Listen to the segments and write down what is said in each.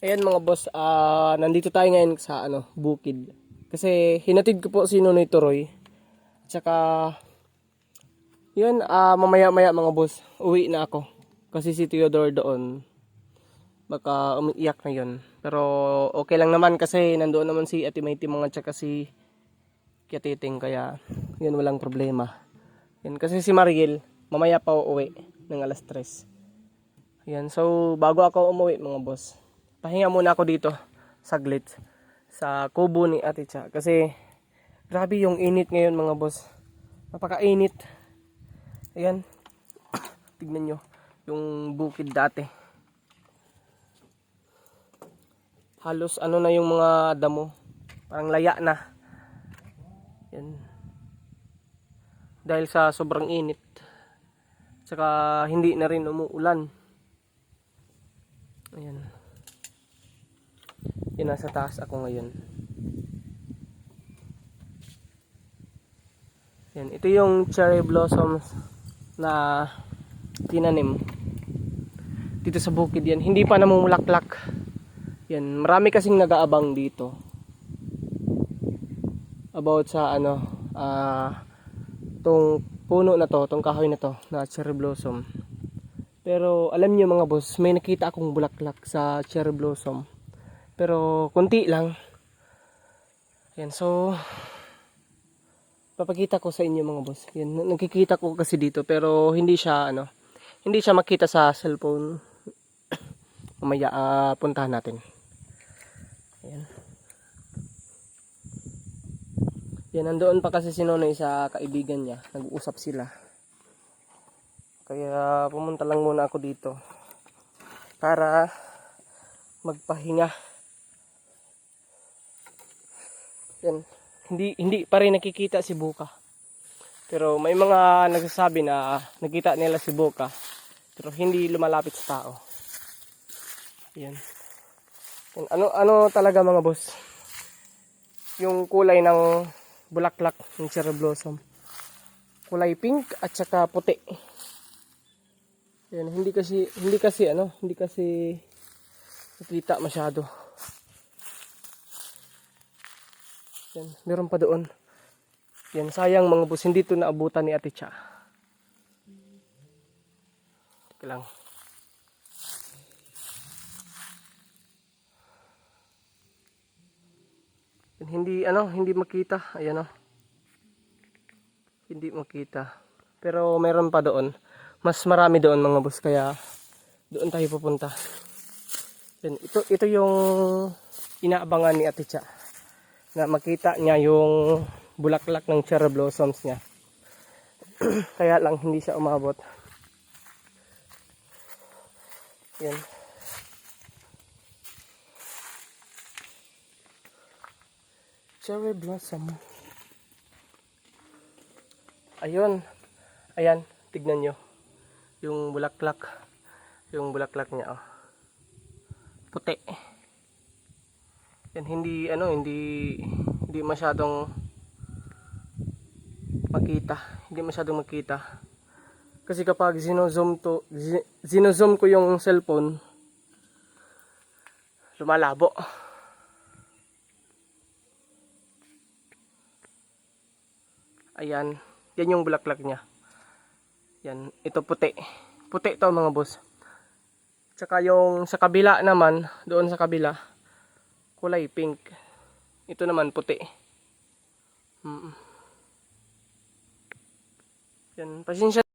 Ayan mga boss, nandito tayo ngayon sa bukid. Kasi hinatid ko po si Nonoy Toroy. Tsaka, yun, mamaya-maya mga boss, uwi na ako. Kasi si Theodore doon, baka umiiyak na yun. Pero okay lang naman kasi nandoon naman si Ate Mayti mga tsaka si Kiatiting. Kaya, yun walang problema. Yan, kasi si Mariel, mamaya pa uuwi ng alas 3. Yan, so bago ako umuwi mga boss, pahinga muna ako dito saglit sa kubo ni Ate Cha kasi grabe yung init ngayon mga boss. Napakainit. Ayan. Tignan nyo yung bukid dati. Halos na yung mga damo. Parang laya na. Yan. Dahil sa sobrang init. Saka hindi na rin umuulan. Ayan. Yan, nasa taas ako ngayon. Yan, ito yung cherry blossoms na tinanim dito sa bukid. Yan, hindi pa namumulaklak. Yan, marami kasing nag-aabang dito about sa tong puno na to, tong kahoy na to na cherry blossom. Pero alam niyo mga boss, may nakita akong bulaklak sa cherry blossom. Pero konti lang. Yan, so papakita ko sa inyo mga boss. Yan, nakikita ko kasi dito pero hindi siya hindi siya makita sa cellphone. Mamaya puntahan natin. Ayan. Yan, nandoon pa kasi si Nonoy sa kaibigan niya. Nag-uusap sila. Kaya pumunta lang muna ako dito para magpahinga. Yan. Hindi pa rin nakikita si Buka. Pero may mga nagsasabi na nakita nila si Buka pero hindi lumalapit sa tao. Yan. Yan. Ano talaga mga boss? Yung kulay ng bulaklak ng cherry blossom. Kulay pink at saka puti. Yan, hindi kasi nakita masyado. Yan, meron pa doon. Yan, sayang mga boss, hindi ito naabutan ni Ate Cha. Teka lang. Yan, hindi makita. Ayan hindi makita. Pero meron pa doon. Mas marami doon mga boss, kaya doon tayo pupunta. Yan, ito yung inaabangan ni Ate Cha. Na makita niya yung bulaklak ng cherry blossoms niya. Kaya lang hindi siya umabot. Yan. Cherry blossom. Ayun. Ayan, tignan nyo. Yung bulaklak. Yung bulaklak niya, oh. Puti. Yan, hindi masyadong makita. Hindi masyadong makita. Kasi kapag zino-zoom ko yung cellphone, lumalabo. Ayan, yan yung bulaklak niya. Yan, ito puti. Puti to mga boss. Tsaka yung sa kabila naman, doon sa kabila, kulay pink. Ito naman puti. Yan, pasensya.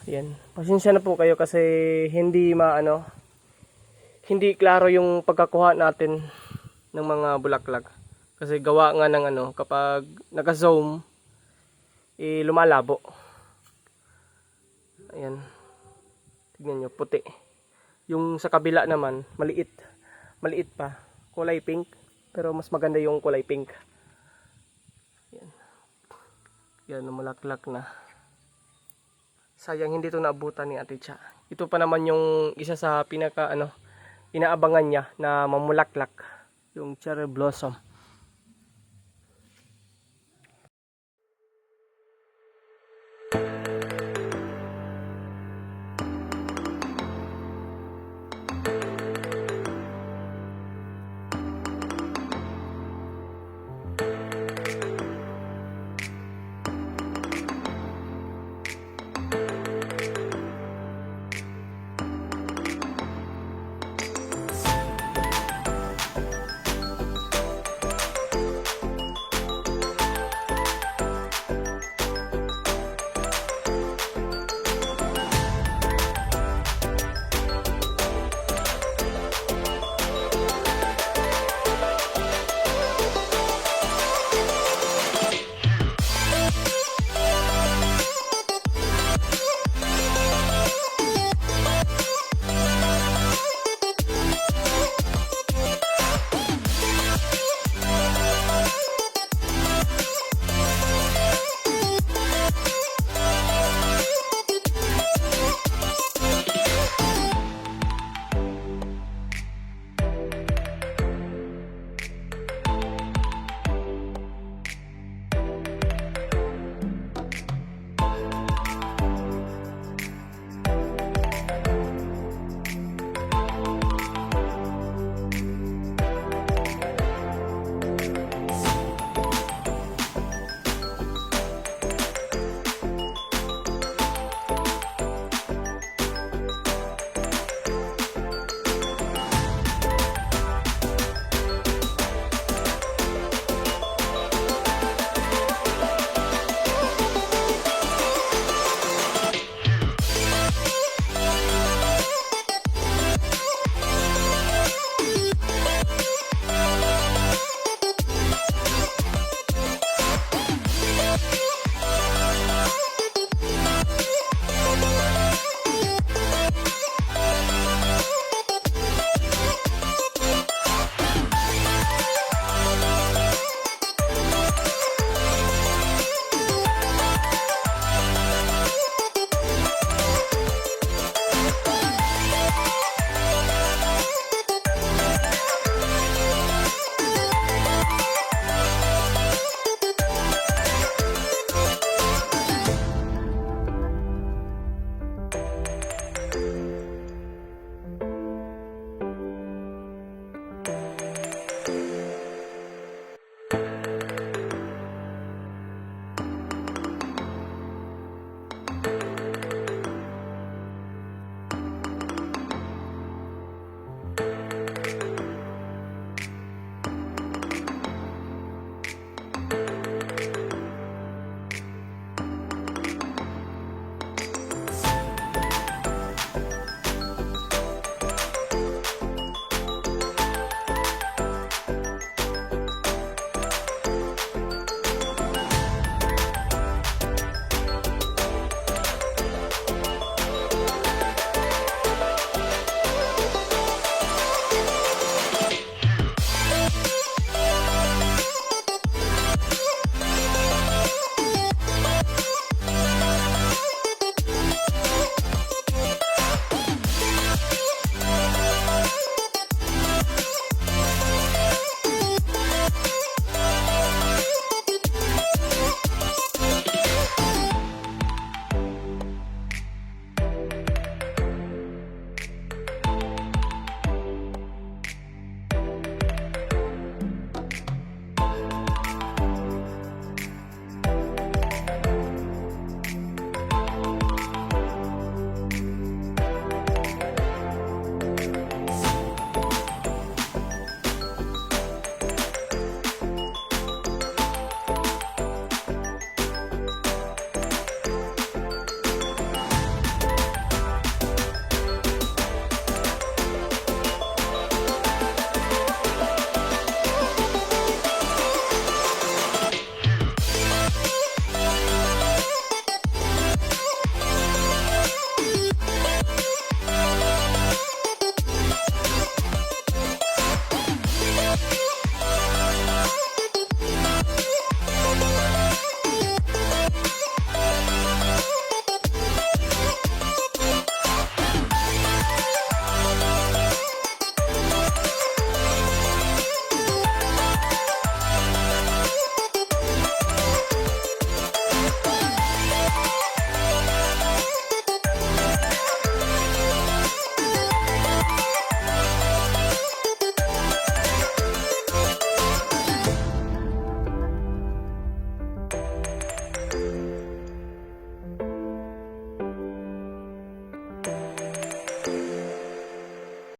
Yan, pasensya na po kayo kasi hindi klaro yung pagkakuha natin ng mga bulaklak. Kasi gawa nga ng kapag naka-zoom, lumalabo. Ayan. Tignan nyo, puti. Yung sa kabila naman, maliit. Maliit pa. Kulay pink. Pero mas maganda yung kulay pink. Yan. Yan, lumalaklak na. Sayang hindi ito naabutan ni Ate Cha. Ito pa naman yung isa sa pinaka inaabangan niya na mamulaklak. Yung cherry blossom.